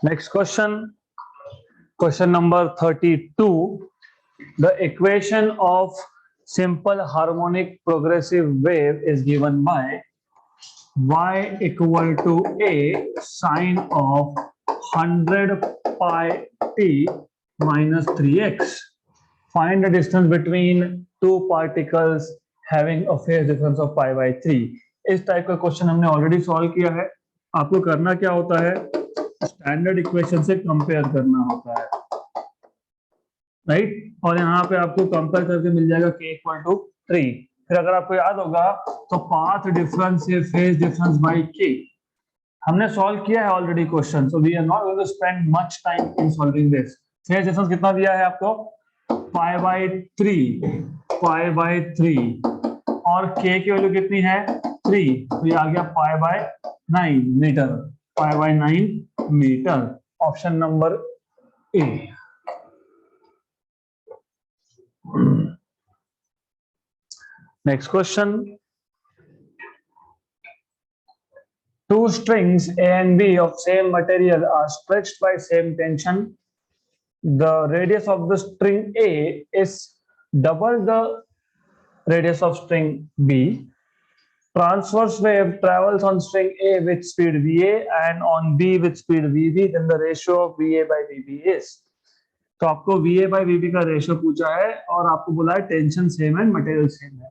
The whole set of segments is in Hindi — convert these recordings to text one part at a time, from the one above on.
Next question, question number 32. The equation of simple harmonic progressive wave is given by y equal to a sine of 100 pi t minus 3x. Find the distance between two particles having a phase difference of pi by 3. इस टाइप का क्वेश्चन हमने ऑलरेडी सॉल्व किया है. आपको करना क्या होता है, स्टैंडर्ड इक्वेशन से कंपेयर करना होता है, राइट. और यहाँ पे आपको कंपेयर करके मिल जाएगा k इक्वल टू 3. फिर अगर आपको याद होगा तो पाथ डिफरेंस से फेज डिफरेंस बाय k हमने सॉल्व किया है already question, so we are not going to spend much time in solving this. Phase difference कितना दिया है आपको, पाई बाय 3 और k की वैल्यू कितनी है 3, तो ये आ गया pi by 9 metre, pi by 9 metre. Option number A. Next question. Two strings A and B of same material are stretched by same tension. The radius of the string A is double the radius of string B. Transverse wave travels on string A with speed VA and on B with speed VB. Then the ratio of VA by VB is. तो आपको VA by VB का रेशियो पूछा है और आपको बोला है टेंशन सेम है, मटेरियल सेम है.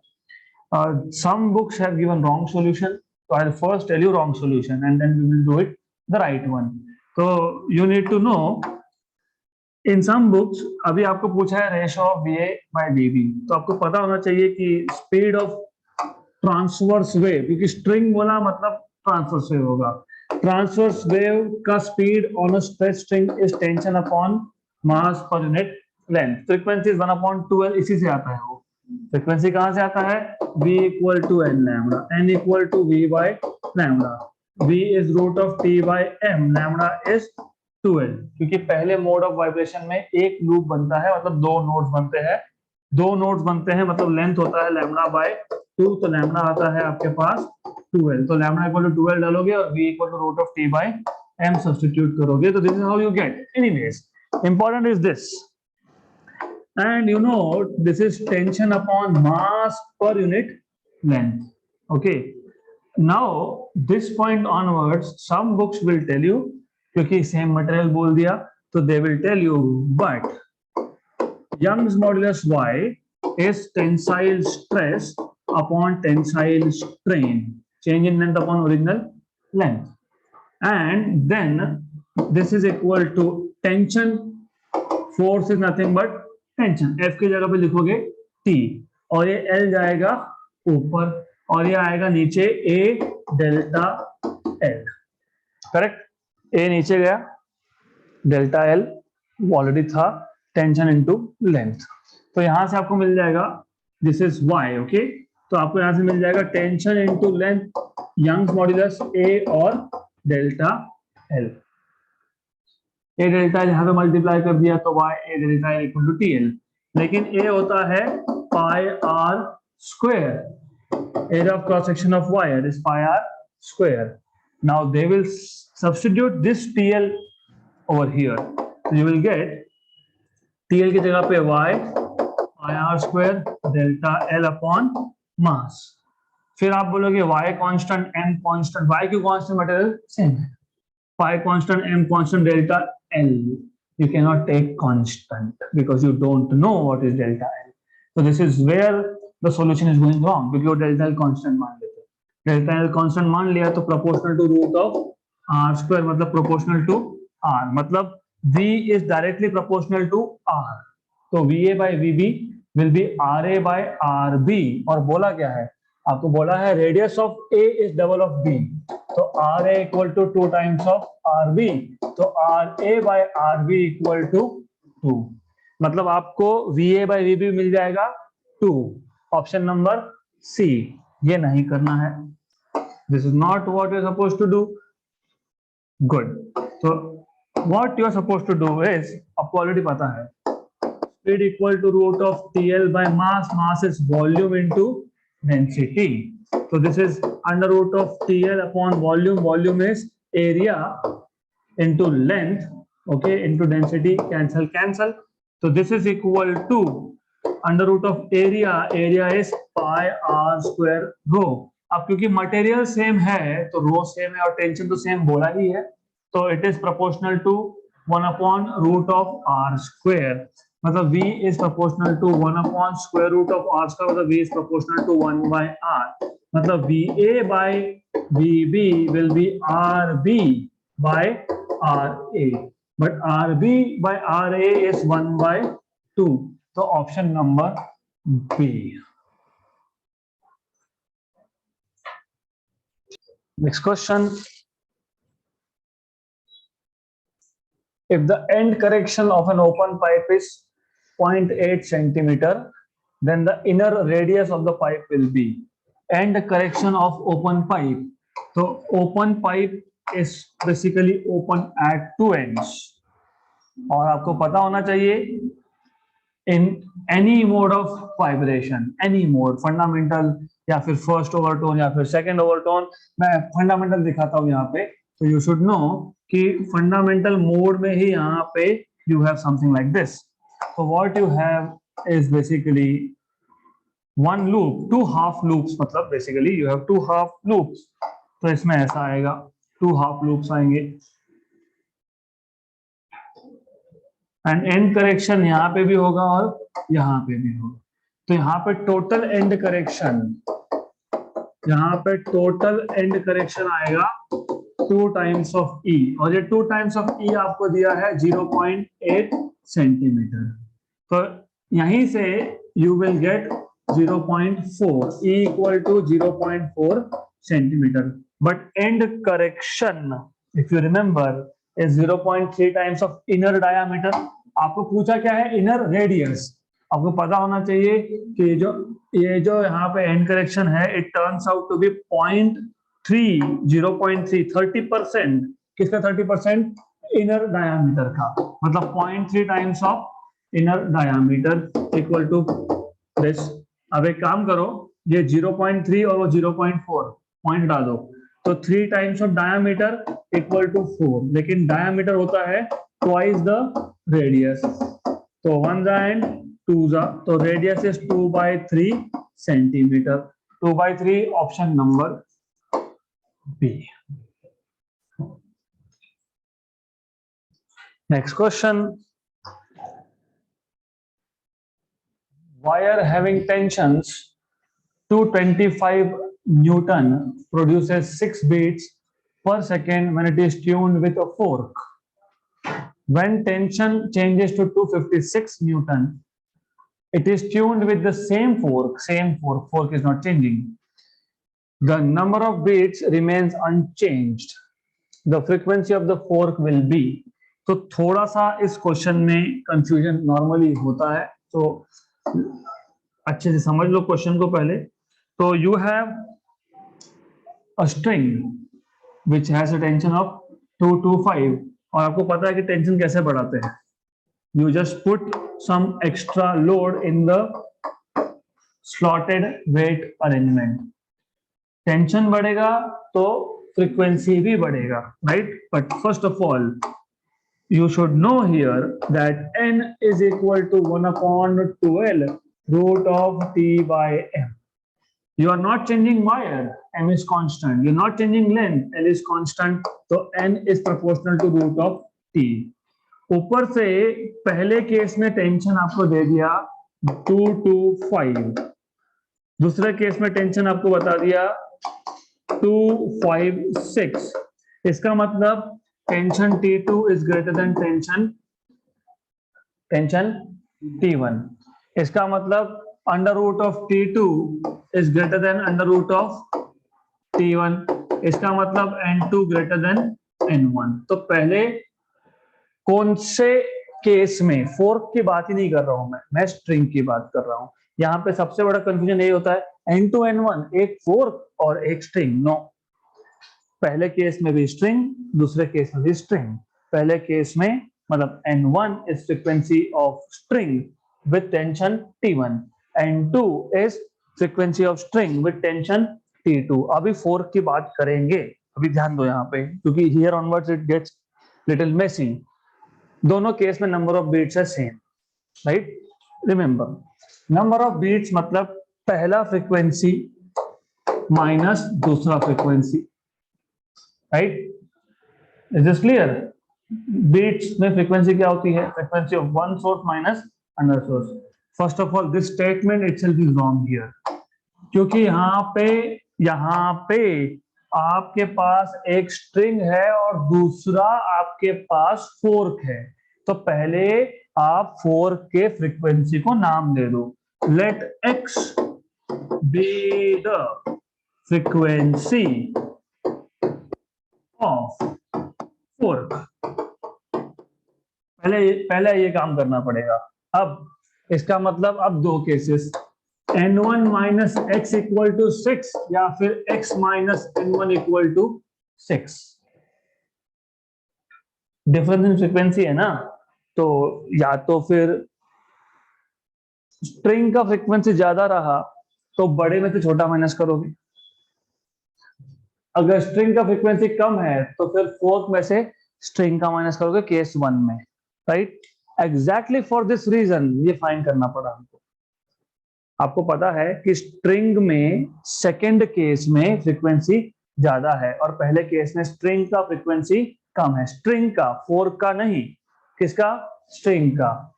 Some books have given wrong solution, so I'll first tell you wrong solution and then we will do it the right one. So you need to know, in some books अभी आपको पूछा है ratio of VA by VB, तो आपको पता होना चाहिए कि स्पीड ऑफ ट्रांसवर्स वेव, क्योंकि स्ट्रिंग बोला मतलब ट्रांसवर्स वेव होगा. ट्रांसवर्स वेव का speed on a stretch string is tension upon mass per unit length. Frequency 1/2L, इसी से आता है वो. फ्रीक्वेंसी कहां से आता है, v equal to n lambda, n equal to v by lambda, v is root of t by m, lambda is 2l. क्योंकि पहले मोड ऑफ वाइब्रेशन में एक लूप बनता है, मतलब दो नोड्स बनते हैं, मतलब लेंथ होता है लैम्डा बाय 2, तो लैम्डा आता है आपके पास 2l. तो लैम्डा इक्वल टू 2l डालोगे और v equal to root of t by m substitute करोगे, तो this is how you get. Anyways, important is this. And you know this is tension upon mass per unit length. Okay, now this point onwards some books will tell you, क्योंकि same material बोल दिया तो they will tell you, but Young's modulus Y is tensile stress upon tensile strain, change in length upon original length, and then this is equal to tension. Force is nothing but tension. F की जगह पे लिखोगे T और ये L जाएगा ऊपर और ये आएगा नीचे A delta L. Correct, A नीचे गया, डेल्टा L ऑलरेडी था, टेंशन इनटू लेंथ. तो यहां से आपको मिल जाएगा दिस इज Y. ओके, तो आपको यहां से मिल जाएगा tension into length, Young's modulus A और डेल्टा L. ए डेल्टा यहाँ पे मल्टीप्लाई कर दिया तो y A delta equal to TL, लेकिन a होता है pi r square, area of cross section of wire is pi r square. Now they will substitute this TL over here, so you will get TL की जगह पे y pi r square delta L upon mass. फिर आप बोलोगे y constant m constant, y क्यों कांस्टेंट, मटेरियल सेम है. Phi constant, m constant, delta L. You cannot take constant because you don't know what is delta L. So this is where the solution is going wrong, because you delta L constant मान लेते. Delta L constant मान लिया तो proportional to root of r square, मतलब proportional to r, मतलब V is directly proportional to r. तो VA by VB will be RA by RB. और बोला क्या है आपको, बोला है radius of A is double of B, तो RA equal to 2 times of RB, तो RA by RB equal to 2, मतलब आपको VA बाय VB मिल जाएगा 2. Option number C. ये नहीं करना है, this is not what you are supposed to do. Good. तो what you are supposed to do is, आपको ऑलरेडी पता है, speed equal to root of TL by mass, mass is volume into density. So this is under root of TL upon volume. Volume is area into length, okay, into density, cancel. So this is equal to under root of area is pi r square rho. अब क्योंकि मटेरियल सेम है तो रो सेम है और टेंशन तो सेम बोला ही है, तो it is proportional to 1 upon root of R square, मतलब v is proportional to 1 upon square root of r square, मतलब v is proportional to 1 by r, मतलब va by vb will be rb by ra, but rb by ra is 1 by 2, so option number B. Next question. If the end correction of an open pipe is 0.8 centimeter, then the inner radius of the pipe will be. End correction of open pipe. So open pipe is basically open at two ends. और आपको पता होना चाहिए in any mode of vibration, any mode, fundamental या फिर first overtone या फिर second overtone, मैं fundamental दिखाता हूँ यहाँ पे, तो you should know कि fundamental mode में ही यहाँ पे you have something like this. So what you have is basically one loop, two half loops, मतलब basically you have two half loops. तो इसमें ऐसा आएगा, two half loops आएंगे, एंड एंड करेक्शन यहाँ पे भी होगा और यहाँ पे भी होगा. तो यहाँ पे टोटल एंड करेक्शन, यहाँ पे टोटल एंड करेक्शन आएगा 2 टाइम्स ऑफ ई, और ये 2 टाइम्स ऑफ ई आपको दिया है 0.8 सेंटीमीटर. तो यहीं से you will get 0.4, E equal to 0.4 centimetre. But end correction if you remember is 0.3 times of inner diameter. आपको पूछा क्या है, इनर रेडियस. आपको पता होना चाहिए कि ये जो यहाँ पे एंड करेक्शन है, it turns out to be 0.3, 30%. किसका 30%? इनर डायामीटर का, मतलब 0.3 times of inner diameter equal to this. अब एक काम करो, ये 0.3 और वो 0.4 पॉइंट डालो, तो 3 times of diameter equal to 4, लेकिन डायामीटर होता है ट्वाइस द रेडियस, तो 1 जा एंड 2 जा, तो radius is 2/3 centimetre. 2/3 option number B. Next question. Wire having tensions 225 Newton produces 6 beats per second when it is tuned with a fork. When tension changes to 256 Newton, it is tuned with the same fork. Fork is not changing. The number of beats remains unchanged. The frequency of the fork will be. तो थोड़ा सा इस क्वेश्चन में कंफ्यूजन नॉर्मली होता है, तो अच्छे से समझ लो क्वेश्चन को पहले. तो you have a string which has a tension of 225, और आपको पता है कि टेंशन कैसे बढ़ाते हैं. You just put some extra load in the slotted weight arrangement. Tension बढ़ेगा तो फ्रीक्वेंसी भी बढ़ेगा, right? But first of all, you should know here that n is equal to 1/12 root of t by m. You are not changing wire, m is constant. You're not changing length, l is constant. So n is proportional to root of t. ऊपर से पहले केस में टेंशन आपको दे दिया 225, दूसरे केस में टेंशन आपको बता दिया 256. इसका मतलब tension T2 is greater than tension T1. इसका मतलब under root of T2 is greater than under root of T1. इसका मतलब N2 greater than N1. तो पहले कौन से केस में, फोर्क की बात ही नहीं कर रहा हूं मैं स्ट्रिंग की बात कर रहा हूं. यहाँ पे सबसे बड़ा कंफ्यूजन यही होता है N2 N1, एक फोर्क और एक स्ट्रिंग. नो, पहले केस में भी स्ट्रिंग, दूसरे केस में भी स्ट्रिंग. पहले केस में मतलब N1 is frequency of string with tension T1, N2 is frequency of string with tension T2. अभी फोर्क की बात करेंगे, अभी ध्यान दो यहाँ पे, क्योंकि here onwards it gets little messy, दोनों केस में नंबर ऑफ बीट्स है same, right? Remember, number of beats मतलब पहला फ्रीक्वेंसी माइनस दूसरा frequency, right? Is this clear? Beats में फ्रीक्वेंसी क्या होती है? Frequency of one source minus another source. First of all this statement itself is wrong here, क्योंकि यहाँ पे आपके पास एक स्ट्रिंग है और दूसरा आपके पास फोर्क है, तो पहले आप फोर्क के फ्रीक्वेंसी को नाम दे दो। Let X be the frequency of fork. पहले ये काम करना पड़ेगा। अब इसका मतलब अब दो cases, n1 minus X equal to 6 या फिर x minus n1 equal to 6। Difference in frequency है ना, तो या तो फिर स्ट्रिंग का फ्रीक्वेंसी ज्यादा रहा तो बड़े में से छोटा माइनस करोगे, अगर स्ट्रिंग का फ्रीक्वेंसी कम है तो फिर फोर्थ में से स्ट्रिंग का माइनस करोगे केस 1 में, right? Exactly for this reason ये फाइंड करना पड़ा हमको। आपको पता है कि स्ट्रिंग में सेकंड केस में फ्रीक्वेंसी ज्यादा है और पहले केस में स्ट्रिंग का फ्रीक्वेंसी कम है, स्ट्रिंग का, फोर्क का नहीं। किसका? स्ट्रिंग का।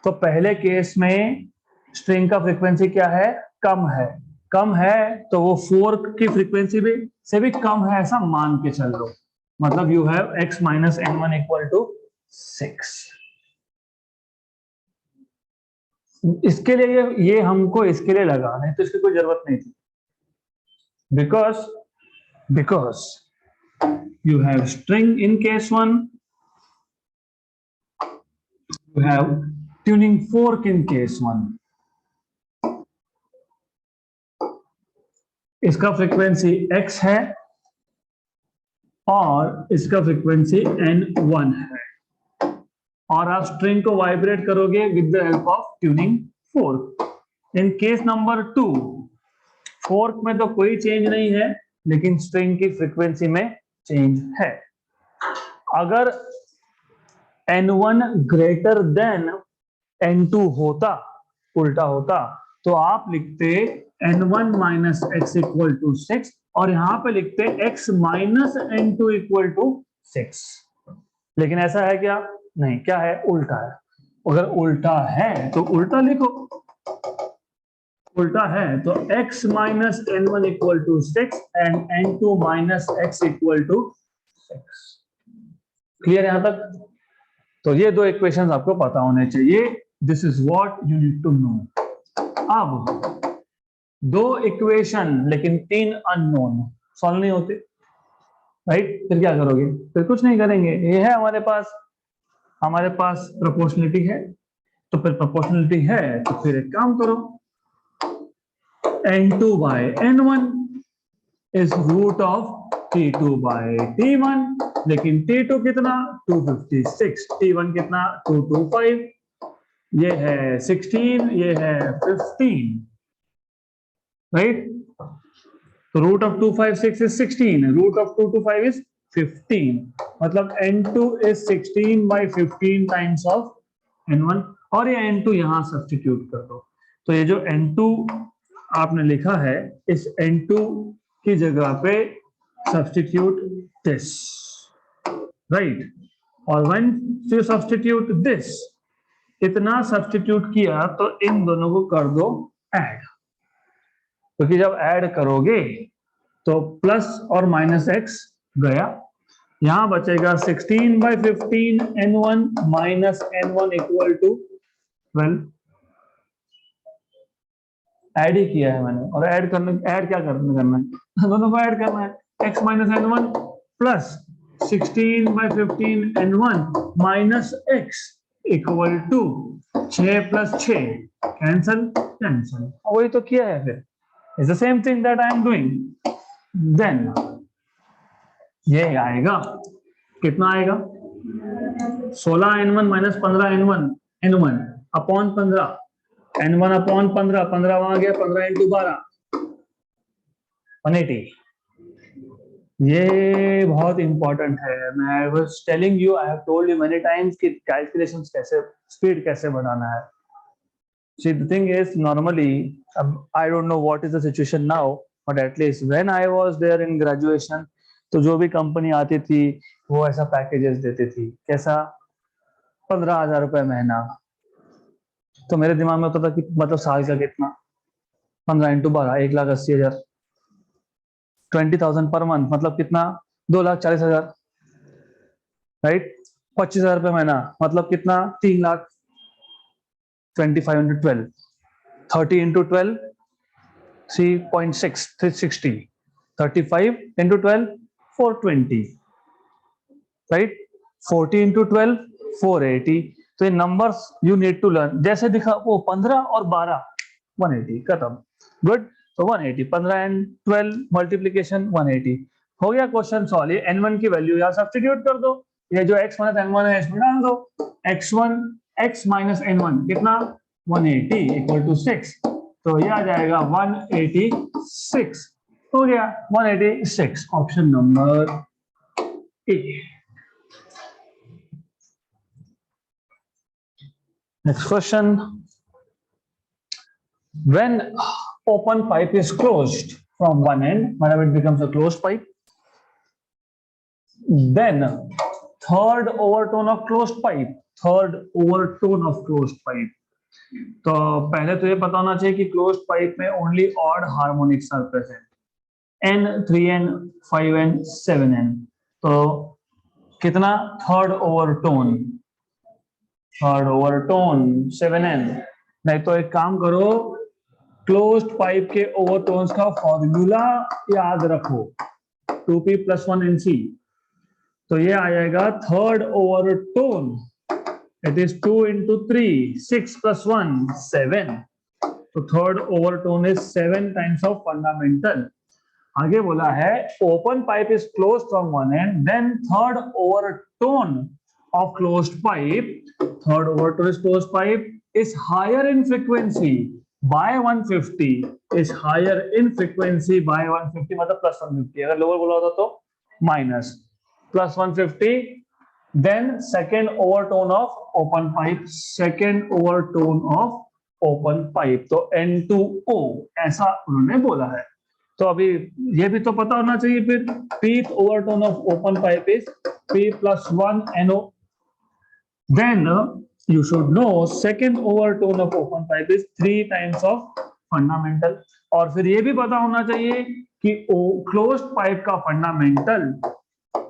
तो पहले केस में स्ट्रिंग का फ्रीक्वेंसी क्या है? कम है। कम है तो वो फोर्क की फ्रीक्वेंसी से भी कम है, ऐसा मान के चल लो। मतलब you have x minus n1 equal to 6। इसके लिए ये हमको इसके लिए लगा, नहीं तो इसकी कोई जरूरत नहीं थी। Because you have string in case 1, you have tuning fork in case 1। इसका फ्रीक्वेंसी x है और इसका फ्रीक्वेंसी n1 है, और आप स्ट्रिंग को वाइब्रेट करोगे with the help of tuning fork. In case number 2 fork में तो कोई चेंज नहीं है, लेकिन स्ट्रिंग की फ्रीक्वेंसी में चेंज है। अगर n1 ग्रेटर देन n2 होता, उल्टा होता, तो आप लिखते n1 minus X equal to 6 और यहां पे लिखते x minus n2 equal to 6। लेकिन ऐसा है क्या? नहीं। क्या है? उल्टा है। अगर उल्टा है तो उल्टा लिखो। उल्टा है तो x minus n1 equal to 6 and n2 minus X equal to 6। Clear यहां तक? तो ये दो इक्वेशंस आपको पता होने चाहिए। This is what you need to know. अब दो इक्वेशन लेकिन 3 अननोन, सॉल्व नहीं होते, राइट? फिर क्या करोगे? फिर कुछ नहीं करेंगे। ये है हमारे पास प्रोपोर्शनलिटी है, तो फिर प्रोपोर्शनलिटी है तो फिर एक काम करो, n2 by n1 is root of t2 by t1। लेकिन t2 कितना? 256। t1 कितना? 225। ये है 16, ये है 15, राइट? तो root of 256 is 16, root of 225 is 15। मतलब n2 is 16 by 15 times of n1, और ये n2 यहां सब्स्टिट्यूट कर दो। तो ये जो n2 आपने लिखा है, इस n2 की जगह पे सब्स्टिट्यूट दिस, राइट? और व्हेन यू सब्स्टिट्यूट दिस, इतना सब्स्टिट्यूट किया तो इन दोनों को कर दो ऐड, क्योंकि जब ऐड करोगे तो प्लस और माइनस एक्स गया, यहां बचेगा 16 by 15 n1 minus n1 equal to 12। Add ही किया है मैंने, और ऐड क्या करना है? दोनों को ऐड करना है। x minus n1 plus 16 by 15 n1 minus x equal to 6 plus 6 cancel, वही तो किया है। फिर it's the same thing that I am doing. Then ये आएगा, कितना आएगा? 16 n1 minus 15 n1 upon 15, n1 upon 15, 15 वहां गया, 15 इंटू 12, 180। ये बहुत इंपॉर्टेंट है। मैं I was telling you, I have told you many times कि कैलकुलेशंस कैसे, स्पीड कैसे बनाना है। See, the thing is, normally, I don't know what is the situation now, but at least when I was there in graduation, तो जो भी कंपनी आती थी वो ऐसा पैकेजेस देती थी। कैसा? 15,000 रुपए महीना। तो मेरे दिमाग में होता था कि मतलब साल का कितना, 15 × 12, 1,80,000। 20,000 पर मंथ मतलब कितना, 2,40,000। राइट। 25,000 रुपए महीना मतलब कितना, 3,00,000। 25 × 12, 30 × 12, 3.6, 360, 35 × 12, 420, राइट। 40 × 12, 480। तो ये numbers you need to learn. जैसे दिखा वो 15 और 12, 180, खत्म। गुड। तो 180, 15 एंड 12 मल्टीप्लीकेशन 180 हो गया। Question solve. ये n1 की वैल्यू यहाँ सब्स्टिट्यूट कर दो। ये जो x माइनस n1 है इसमें डाल दो। x1 x माइनस n1 कितना, 180 इक्वल टू 6। तो ये आ जाएगा 186। हो गया 186, option number A. Next question. When open pipe is closed from one end, whenever it becomes a closed pipe, then third overtone of closed pipe, third overtone of closed pipe. तो पहले तो ये पता होना चाहिए कि क्लोज्ड पाइप में only odd harmonics are present, n, 3n, 5n, 7n। तो कितना, third overtone, third overtone 7n। नहीं तो एक काम करो, क्लोज्ड पाइप के ओवरटोन्स का फॉर्मूला याद रखो, 2p + 1nc। तो ये आ जाएगा थर्ड ओवरटोन, इट इज 2 × 3, 6 + 1, 7। तो third overtone is 7 times of fundamental. आगे बोला है open pipe is close from one end, then third overtone of closed pipe, third overtone is closed pipe, is higher in frequency by 150, is higher in frequency by 150 मतलब +150। अगर लोअर बोला होता तो minus, +150। then second overtone of open pipe, second overtone of open pipe, तो N2O ऐसा उन्होंने बोला है। तो अभी ये भी तो पता होना चाहिए फिर, pth overtone of open pipe is P + 1 NO। Then you should know second overtone of open pipe is 3 times of fundamental। और फिर ये भी पता होना चाहिए कि closed pipe का फंडामेंटल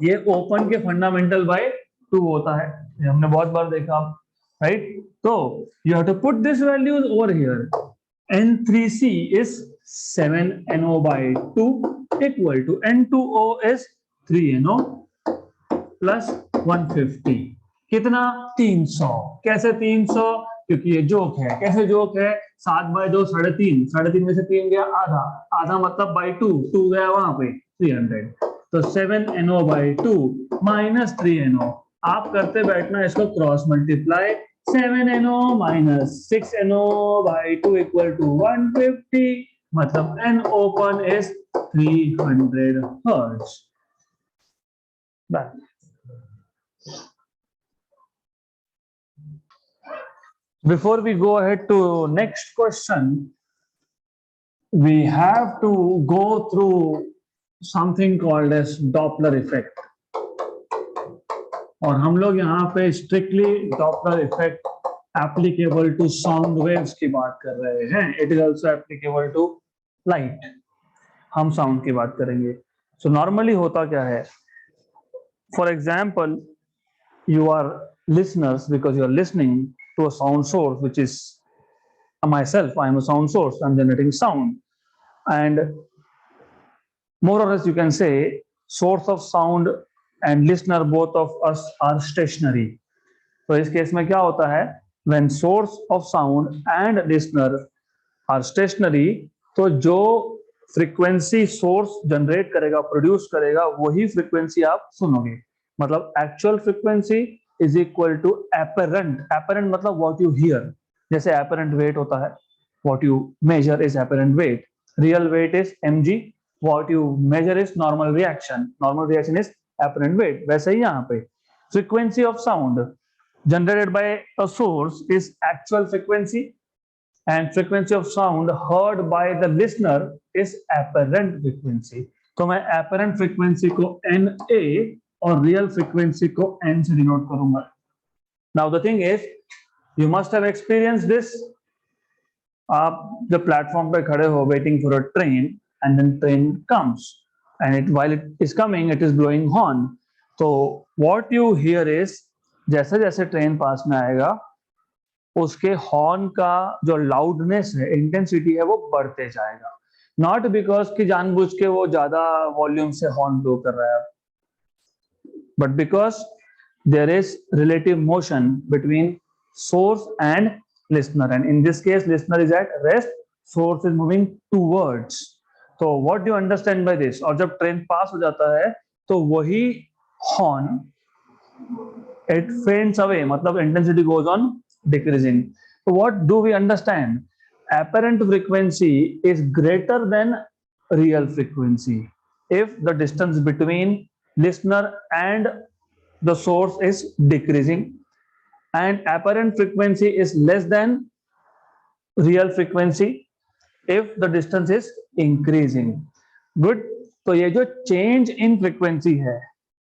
ये ओपन के फंडामेंटल बाय 2 होता है। ये हमने बहुत बार देखा, राइट। तो you have to put this values over here। N3C is 7NO by 2 equal to N2O is 3NO plus 150। कितना, 300। कैसे 300? क्योंकि ये जोक है। कैसे जोक है, 7/2 3.5, 3.5 में से 3 गया आधा, आधा मतलब by 2, 2 गया वहां पे 300। तो 7NO by 2 minus 3NO। आप करते बैठना इसको cross multiply, 7NO minus 6NO by 2 equal to 150, मतलब N open is 300 hertz। Before we go ahead to next question, we have to go through something called as Doppler effect। और हम लोग यहाँ पे strictly Doppler effect applicable to sound waves की बात कर रहे हैं। It is also applicable to light। हम sound की बात करेंगे। So normally होता क्या है? For example, you are listeners because you are listening to a sound source, which is myself. I am a sound source, I'm generating sound, and more or less you can say source of sound and listener, both of us are stationary। तो इस केस में क्या होता है, when source of sound and listener are stationary, तो जो फ्रीक्वेंसी सोर्स जनरेट करेगा, प्रोड्यूस करेगा, वही फ्रीक्वेंसी आप सुनोगे। मतलब actual frequency is equal to apparent. Apparent मतलब व्हाट यू हियर। जैसे एपरेंट वेट होता है, what you measure is apparent weight. Real weight is mg, what you measure is normal reaction. Normal reaction is apparent weight. वैसे ही यहाँ पे frequency of sound generated by a source is actual frequency, and frequency of sound heard by the listener is apparent frequency. तो मैं apparent frequency को NA और real frequency को N से denote करूंगा. Now the thing is, you must have experienced this. आप जब प्लेटफॉर्म पे खड़े हो waiting for a train and then train comes and it while it is coming it is blowing horn. तो what you hear is, जैसे जैसे ट्रेन पास में आएगा उसके हॉर्न का जो लाउडनेस है, इंटेंसिटी है, वो बढ़ते जाएगा. नॉट बिकॉज कि जानबूझ के वो ज्यादा वॉल्यूम से हॉर्न ब्लो कर रहा है, but because there is relative motion between source and listener, and in this case listener is at rest, source is moving towards. तो what do you understand by this? और जब ट्रेन पास हो जाता है तो वही हॉर्न it fades away, मतलब intensity goes on decreasing. So what do we understand? Apparent frequency is greater than real frequency if the distance between listener and the source is decreasing, and apparent frequency is less than real frequency if the distance is increasing. Good. तो ये जो change in frequency है,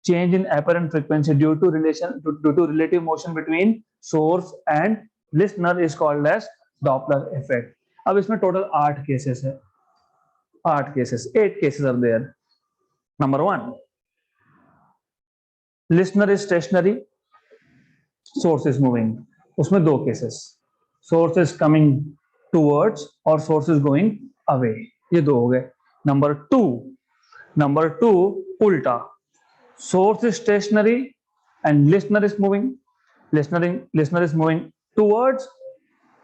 change in apparent frequency due to relative motion between source and listener is called as Doppler effect. अब इसमें total 8 cases है. 8 cases are there. Number 1, listener is stationary, source is moving. उसमें 2 cases, source is coming towards और source is going away. ये 2 हो गए. Number 2 उल्टा, source is stationary and listener is moving. Listener is moving towards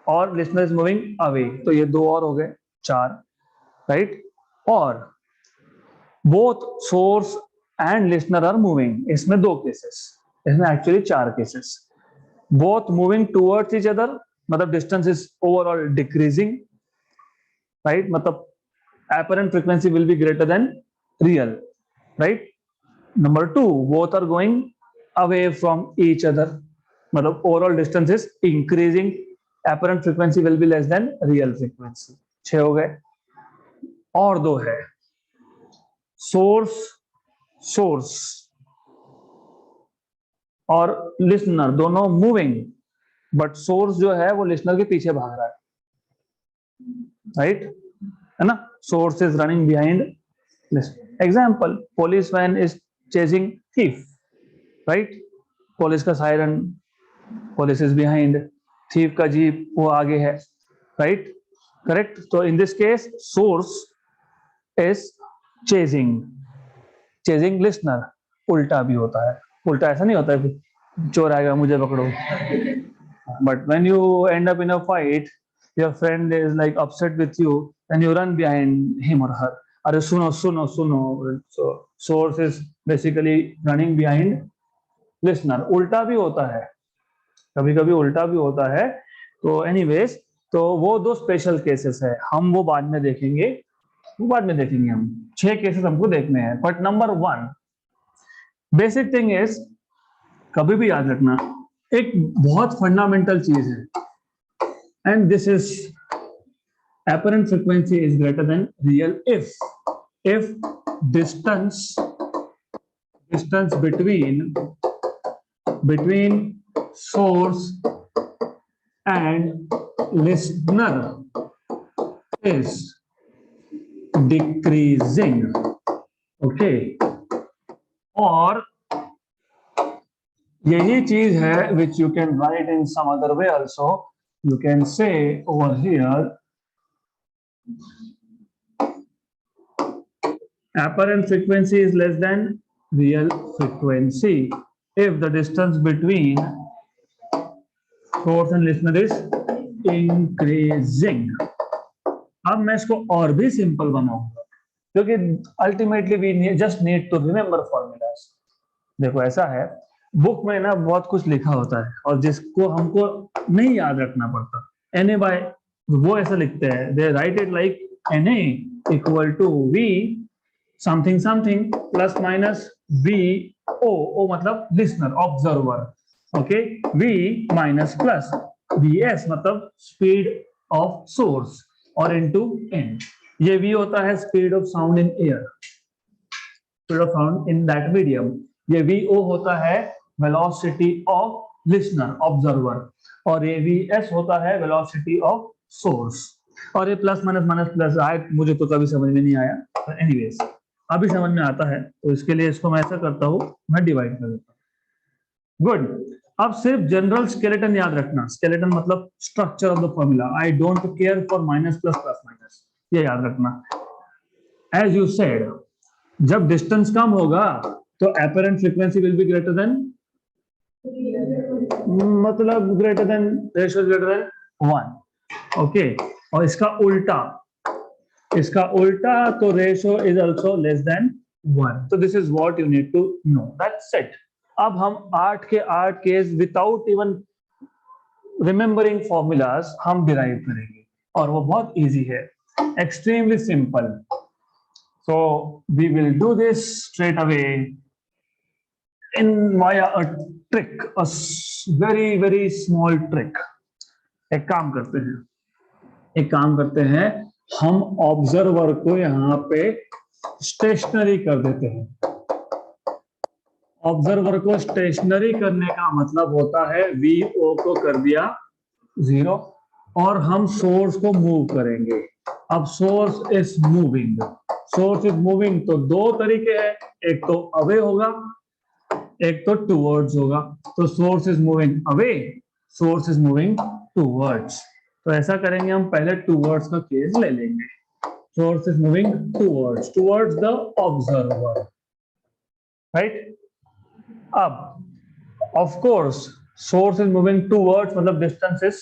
और listener is moving away. तो ये 2 और हो गए, 4, right? और both source and listener are moving. इसमें 2 cases, इसमें actually 4 cases. Both moving towards each other, मतलब distance is overall decreasing, right? मतलब apparent frequency will be greater than real, right? Number 2, both are going away from each other, मतलब overall distance is increasing, apparent frequency will be less than real frequency. 6 हो गए. और 2 है, source और लिसनर दोनों मूविंग, बट सोर्स जो है वो लिसनर के पीछे भाग रहा है, राइट? है ना? Source is running behind listener. Example, police van is chasing thief, right? Police का siren, police is behind, thief का जीप वो आगे है, राइट? करेक्ट. तो in this case source is chasing listener. उल्टा भी होता है. उल्टा ऐसा नहीं होता है चोर आएगा मुझे पकड़ो, but when you end up in a fight, your friend is like upset with you and you run behind him और हर. अरे सुनो. So source is basically running behind listener. उल्टा भी होता है, कभी कभी उल्टा भी होता है. तो एनीवेज, तो वो 2 स्पेशल केसेस है, हम वो बाद में देखेंगे. हम 6 केसेस हमको देखने हैं. But number 1 basic thing is, कभी भी याद रखना, एक बहुत फंडामेंटल चीज है, and this is apparent frequency is greater than real if distance between source and listener is decreasing. Okay. और यही चीज है which you can write in some other way also. You can say over here, apparent frequency is less than real frequency if the distance between source and listener is increasing. अब मैं इसको और भी सिंपल बनाऊंगा, क्योंकि ultimately we just need to remember formulas. देखो ऐसा है, बुक में ना बहुत कुछ लिखा होता है और जिसको हमको नहीं याद रखना पड़ता. Na बाय, वो ऐसा लिखते हैं, they write it like Na equal to V something something plus minus V O मतलब listener observer, okay, V minus plus V S मतलब स्पीड ऑफ सोर्स और इनटू एन। ये वी होता है speed of sound in air, speed of sound in that medium. ये वी ओ होता है वेलोसिटी ऑफ लिसनर ऑब्जर्वर, और ये वी एस होता है वेलोसिटी ऑफ सोर्स। और ये प्लस माइनस माइनस प्लस आए मुझे तो कभी समझ में नहीं आया, पर एनीवेज अभी समझ में आता है, तो इसके लिए इसको मैं ऐसा करता हूं, मैं डिवाइड कर देता हूं। गुड। अब सिर्फ जनरल स्केलेटन याद रखना, स्केलेटन मतलब structure of the formula. I don't care for minus plus plus minus, ये याद रखना। एज यू सेड, जब डिस्टेंस कम होगा तो apparent frequency will be greater than, मतलब greater than, ratio greater than 1, okay. और इसका उल्टा तो ratio is also less than 1। तो this is what you need to know, that's it. अब हम 8 के 8 case without even remembering formulas हम डिराइव करेंगे, और वो बहुत इजी है, extremely simple. So we will do this straight away in via a trick, a very small trick। एक काम करते हैं, हम ऑब्जर्वर को यहाँ पे स्टेशनरी कर देते हैं। ऑब्जर्वर को स्टेशनरी करने का मतलब होता है वीओ को कर दिया 0, और हम सोर्स को मूव करेंगे। अब सोर्स इज मूविंग, तो दो तरीके हैं, एक तो अवे होगा, एक तो टूवर्ड्स होगा। तो source is moving away, source is moving towards. तो ऐसा करेंगे, हम पहले टूवर्ड्स का केस ले लेंगे। Source is moving towards the observer, right. अब of course source is moving towards मतलब distance is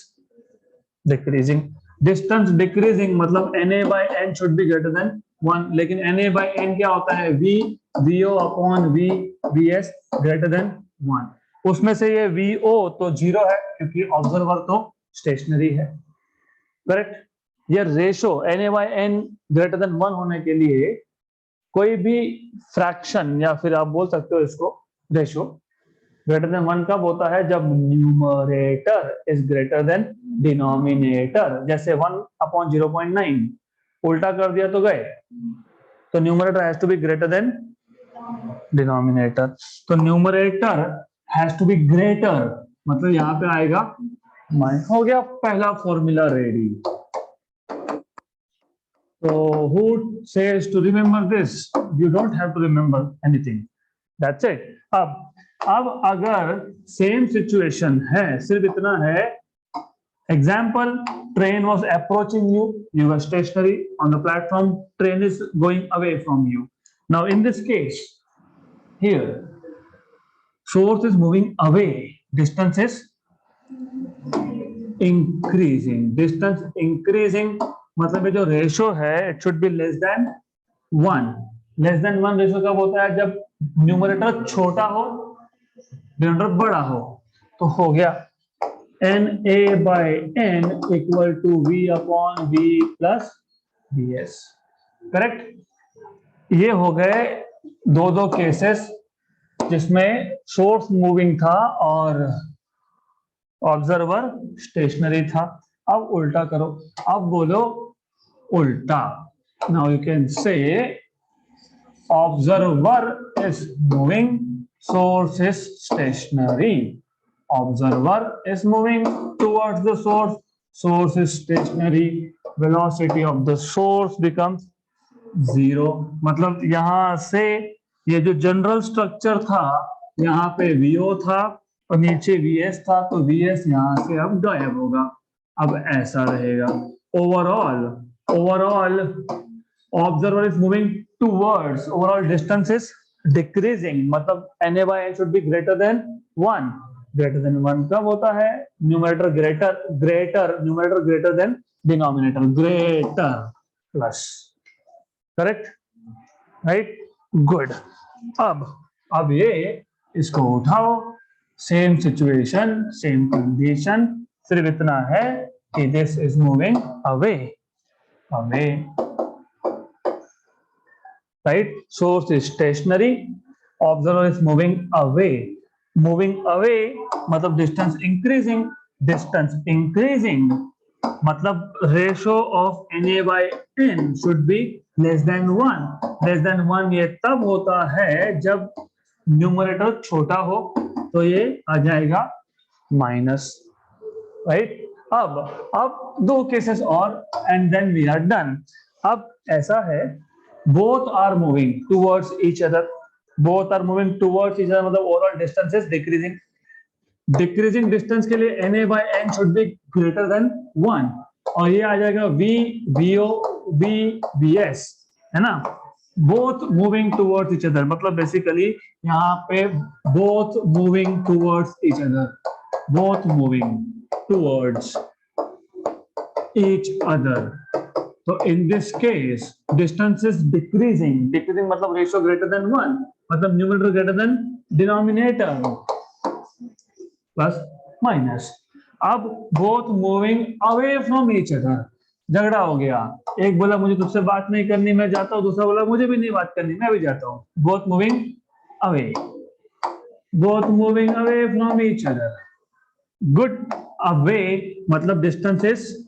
decreasing, distance decreasing मतलब Na/n should be greater than 1। लेकिन Na/n क्या होता है, vo upon vs greater than 1। उसमें से ये vo तो 0 है क्योंकि ऑब्जर्वर तो स्टेशनरी है, करेक्ट। ये रेशो Na/n ग्रेटर देन 1 होने के लिए कोई भी फ्रैक्शन, या फिर आप बोल सकते हो इसको रेशो ग्रेटर देन 1 कब होता है, जब numerator is greater than denominator. जैसे 1/0.9 उल्टा कर दिया तो गए, तो numerator has to be greater than denominator. तो numerator has to be greater, मतलब यहां पे आएगा हो गया पहला formula ready. So who says to remember this? You don't have to remember anything. That's it. अब अगर सेम सिचुएशन है, सिर्फ इतना है, example, train was approaching you, you were stationary on the platform, train is going away from you. Now in this case here source is moving away, distance is increasing, distance increasing मतलब जो रेशो है it should be less than 1। Less than 1 ratio कब होता है, जब न्यूमरेटर छोटा हो डिनोमिनेटर बड़ा हो। तो हो गया Na/n equal to v upon v plus vs, correct. ये हो गए दो केसेस जिसमें सोर्स मूविंग था और ऑब्जर्वर स्टेशनरी था। अब उल्टा करो, अब बोलो उल्टा। Now you can say observer is moving, source is stationary, observer is moving towards the source is stationary, velocity of the source becomes 0। मतलब यहां से ये जो जनरल स्ट्रक्चर था, यहाँ पे vo था और नीचे vs था, तो vs यहां से अब गायब होगा, अब ऐसा रहेगा। Overall observer is moving towards, overall distance is decreasing, मतलब Na/n should be greater than 1। Greater than 1 कब होता है, numerator numerator greater than denominator, greater plus, correct, right, good. अब ये इसको उठाओ, सेम सिचुएशन सेम कंडीशन, सिर्फ इतना है कि this is moving away. right? Source is stationary, observer is moving away. Moving away मतलब distance increasing मतलब ratio of Na by n should be less than 1. Less than 1 ये तब होता है जब न्यूमरेटर छोटा हो, तो ये आ जाएगा माइनस, राइट? अब दो केसेस और and then we are done. अब ऐसा है, both are moving towards each other. Both are moving towards each other मतलब overall distance is decreasing. Decreasing distance के लिए Na by n should be greater than 1, और ये आ जाएगा V VO V VS, है ना? Both moving towards each other मतलब बेसिकली यहाँ पे both moving towards each other, both moving towards each other. तो in this case distance is decreasing. Decreasing मतलब रेशियो ग्रेटर देन 1 मतलब numerator greater than denominator, plus minus. अब both moving away from each other. झगड़ा हो गया, एक बोला मुझे तुझसे बात नहीं करनी मैं जाता हूं, दूसरा बोला मुझे भी नहीं बात करनी मैं भी जाता हूं. Both moving away, both moving away from each other. Good. Away मतलब डिस्टेंस इज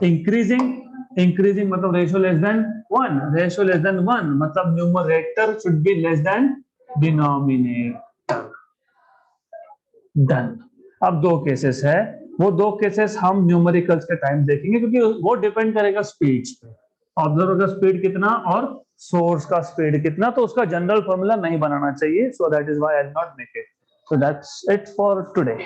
इंक्रीजिंग. इंक्रीजिंग मतलब ratio less than 1. Ratio less than 1 मतलब numerator should be less than denominator. Done. अब दो केसेस है, वो दो केसेस हम न्यूमेरिकल्स के टाइम देखेंगे क्योंकि वो डिपेंड करेगा स्पीड पे. ऑब्जर्वर का स्पीड कितना और सोर्स का स्पीड कितना, तो उसका जनरल फॉर्मूला नहीं बनाना चाहिए. So that is why I will not make it. So that's it for today.